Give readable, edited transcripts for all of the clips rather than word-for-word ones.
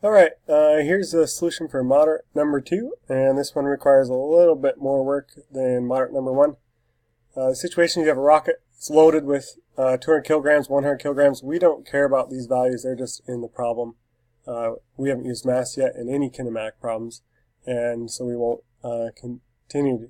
Alright, here's the solution for moderate number 2, and this one requires a little bit more work than moderate number 1. The situation, you have a rocket, it's loaded with 200 kilograms, 100 kilograms. We don't care about these values, they're just in the problem. We haven't used mass yet in any kinematic problems, and so we won't we'll continue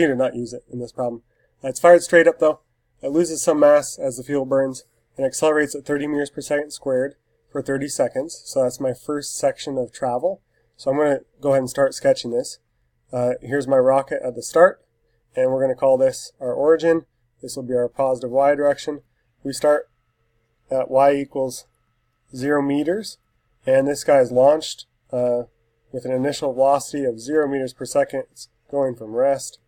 to not use it in this problem. It's fired straight up though. It loses some mass as the fuel burns, and accelerates at 30 meters per second squared for 30 seconds. So that's my first section of travel. So I'm going to go ahead and start sketching this. Here's my rocket at the start, and we're going to call this our origin. This will be our positive y direction. We start at y equals 0 meters, and this guy is launched with an initial velocity of 0 meters per second. It's going from rest,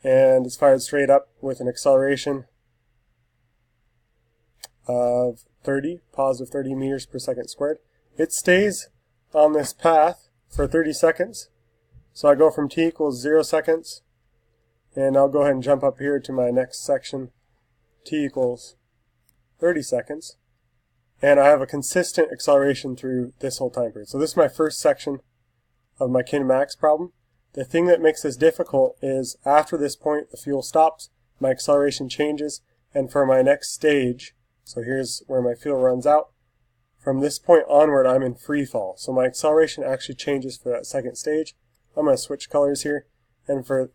and it's fired straight up with an acceleration of positive 30 meters per second squared. It stays on this path for 30 seconds. So I go from t equals 0 seconds, and I'll go ahead and jump up here to my next section, t equals 30 seconds. And I have a consistent acceleration through this whole time period. So this is my first section of my kinematics problem. The thing that makes this difficult is after this point the fuel stops, my acceleration changes, and for my next stage, so here's where my fuel runs out, from this point onward I'm in free fall. So my acceleration actually changes for that second stage. I'm going to switch colors here, and for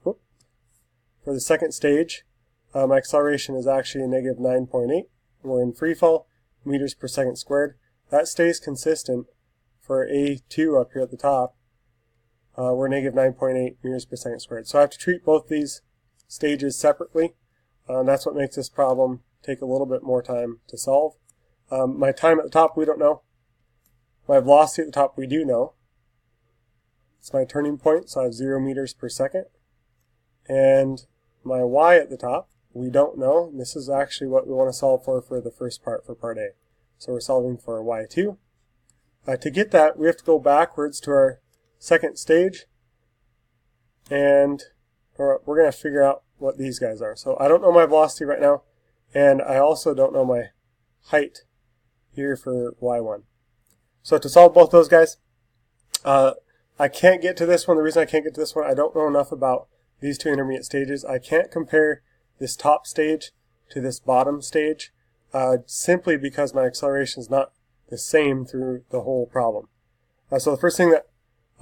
the second stage my acceleration is actually negative 9.8. We're in free fall, meters per second squared. That stays consistent for A2 up here at the top. We're negative 9.8 meters per second squared. So I have to treat both these stages separately. That's what makes this problem take a little bit more time to solve. My time at the top we don't know. My velocity at the top we do know. It's my turning point, so I have 0 meters per second. And my y at the top we don't know. This is actually what we want to solve for the first part, for part A. So we're solving for y2. To get that, we have to go backwards to our second stage, and we're going to figure out what these guys are. So I don't know my velocity right now, and I also don't know my height here for y1. So to solve both those guys, I can't get to this one. The reason I can't get to this one, I don't know enough about these two intermediate stages. I can't compare this top stage to this bottom stage simply because my acceleration is not the same through the whole problem. So the first thing that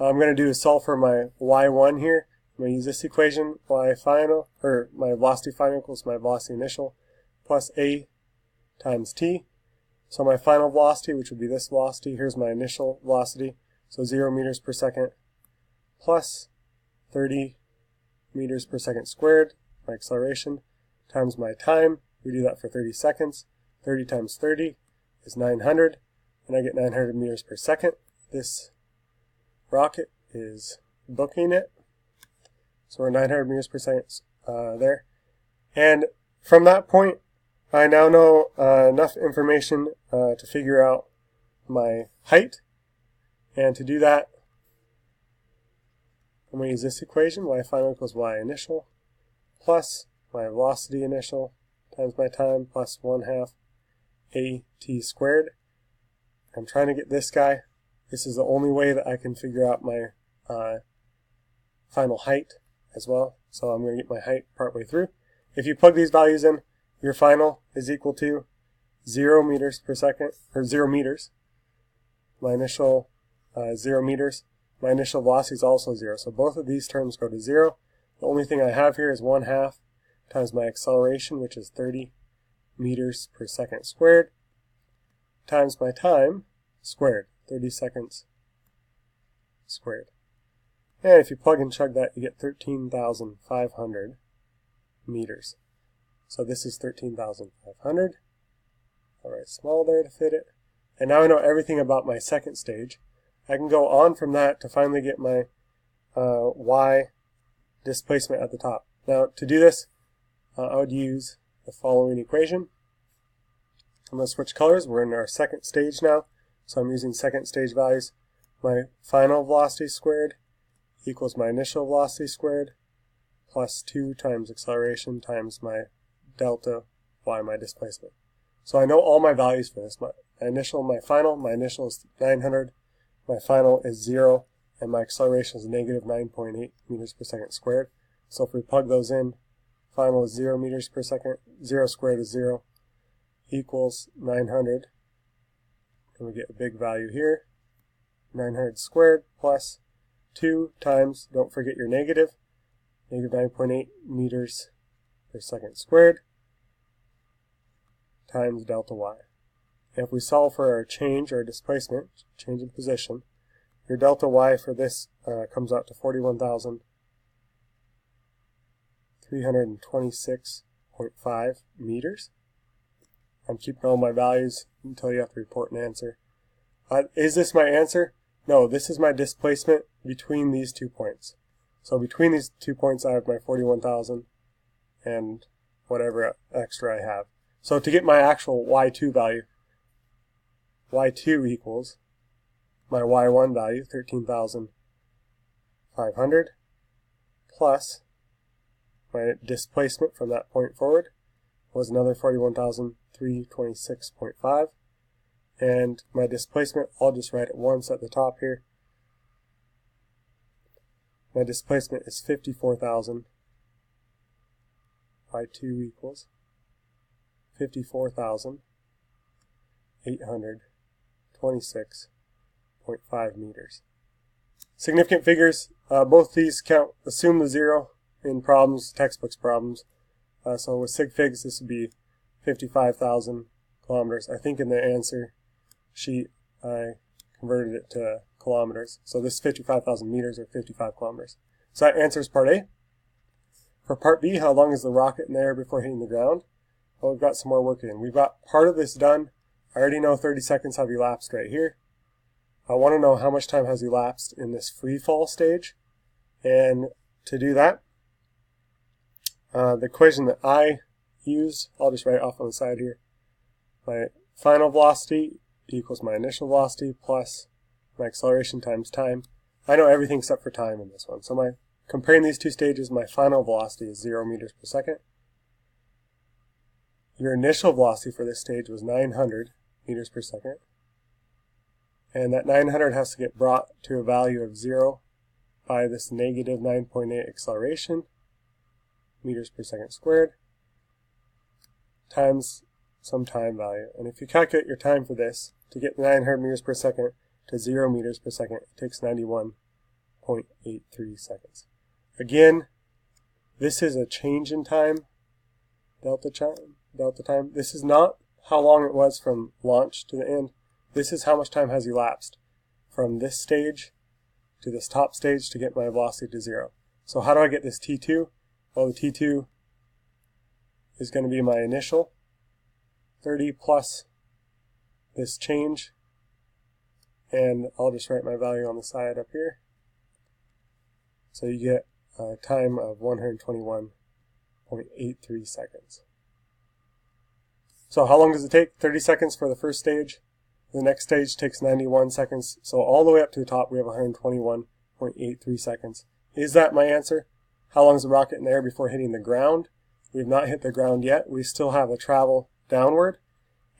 I'm going to do is solve for my y1 here. I'm going to use this equation, y final, or my velocity final equals my velocity initial, plus a times t. So my final velocity, which would be this velocity, here's my initial velocity, so 0 meters per second, plus 30 meters per second squared, my acceleration, times my time. We do that for 30 seconds. 30 times 30 is 900, and I get 900 meters per second. This rocket is booking it. So we're 900 meters per second there. And from that point, I now know enough information to figure out my height. And to do that, I'm going to use this equation, y final equals y initial, plus my velocity initial times my time, plus 1/2 at squared. I'm trying to get this guy. This is the only way that I can figure out my final height as well. So I'm going to get my height partway through. If you plug these values in, your final is equal to 0 meters per second, or 0 meters. My initial 0 meters. My initial velocity is also 0. So both of these terms go to 0. The only thing I have here is 1/2 times my acceleration, which is 30 meters per second squared, times my time squared, 30 seconds squared. And if you plug and chug that, you get 13,500 meters. So this is 13,500. I'll write small there to fit it. And now I know everything about my second stage. I can go on from that to finally get my y displacement at the top. Now to do this, I would use the following equation. I'm going to switch colors. We're in our second stage now, so I'm using second stage values. My final velocity squared equals my initial velocity squared, plus 2 times acceleration times my delta y, my displacement. So I know all my values for this. My initial, my final, my initial is 900, my final is 0, and my acceleration is negative 9.8 meters per second squared. So if we plug those in, final is 0 meters per second, 0 squared is 0, equals 900, and we get a big value here, 900 squared plus 2 times, don't forget your negative, negative 9.8 meters per second squared, times delta y. If we solve for our change, or displacement, change in position, your delta y for this comes out to 41,326.5 meters. I'm keeping all my values until you have to report an answer. Is this my answer? No, this is my displacement between these 2 points. So between these 2 points I have my 41,000 and whatever extra I have. So to get my actual y2 value, y2 equals my y1 value, 13,500, plus my displacement from that point forward was another 41,326.5, and my displacement, I'll just write it once at the top here. My displacement is 54,000. y2 equals 54,826.5 meters. Significant figures, both these assume the 0 in problems, textbooks problems. So with sig figs, this would be 55,000 kilometers. I think in the answer sheet I converted it to kilometers. So this is 55,000 meters, or 55 kilometers. So that answers part A. For part B, how long is the rocket in the air before hitting the ground? Well, we've got some more work in. We've got part of this done. I already know 30 seconds have elapsed right here. I want to know how much time has elapsed in this free fall stage. And to do that, the equation that I used, I'll just write it off on the side here. My final velocity equals my initial velocity plus my acceleration times time. I know everything except for time in this one. So comparing these two stages, my final velocity is 0 meters per second. Your initial velocity for this stage was 900 meters per second. And that 900 has to get brought to a value of 0 by this negative 9.8 acceleration meters per second squared times some time value. And if you calculate your time for this, to get 900 meters per second to 0 meters per second, it takes 91.83 seconds. Again, this is a change in time, delta time. This is not how long it was from launch to the end. This is how much time has elapsed from this stage to this top stage to get my velocity to 0. So how do I get this T2? Well, the T2 is going to be my initial 30 plus this change, and I'll just write my value on the side up here. So you get a time of 121.83 seconds. So how long does it take? 30 seconds for the first stage. The next stage takes 91 seconds. So all the way up to the top we have 121.83 seconds. Is that my answer? How long is the rocket in the air before hitting the ground? We have not hit the ground yet. We still have a travel downward.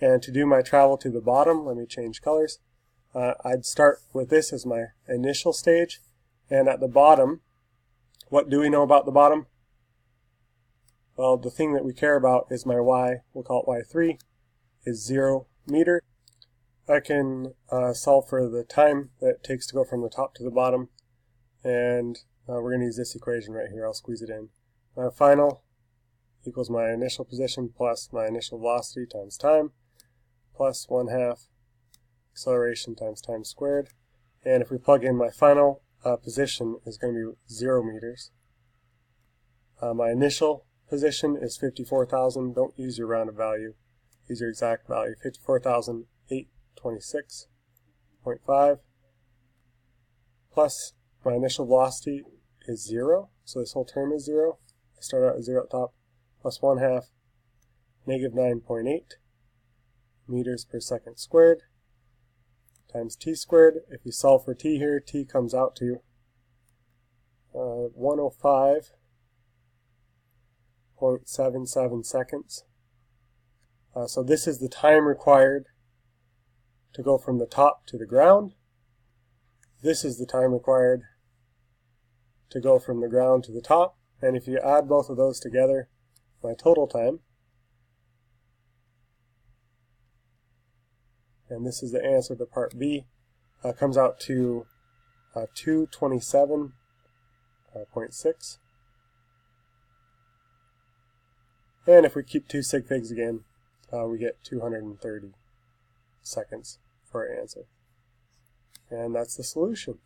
And to do my travel to the bottom, let me change colors. I'd start with this as my initial stage. And at the bottom, what do we know about the bottom? Well, the thing that we care about is my y, we'll call it y3, is 0 meter. I can solve for the time that it takes to go from the top to the bottom. And we're going to use this equation right here. I'll squeeze it in. My final equals my initial position plus my initial velocity times time plus 1/2 acceleration times time squared. And if we plug in my final position is going to be 0 meters. My initial position is 54,000. Don't use your rounded value. Use your exact value. 54,826.5 plus my initial velocity is 0. So this whole term is 0. I start out at 0 at the top. Plus 1/2 negative 9.8 meters per second squared times t squared. If you solve for t here, t comes out to 105.77 seconds. So this is the time required to go from the top to the ground. this is the time required to go from the ground to the top. And if you add both of those together, my total time, and this is the answer to part B, comes out to 227.6. And if we keep 2 sig figs again, we get 230 seconds for our answer. And that's the solution.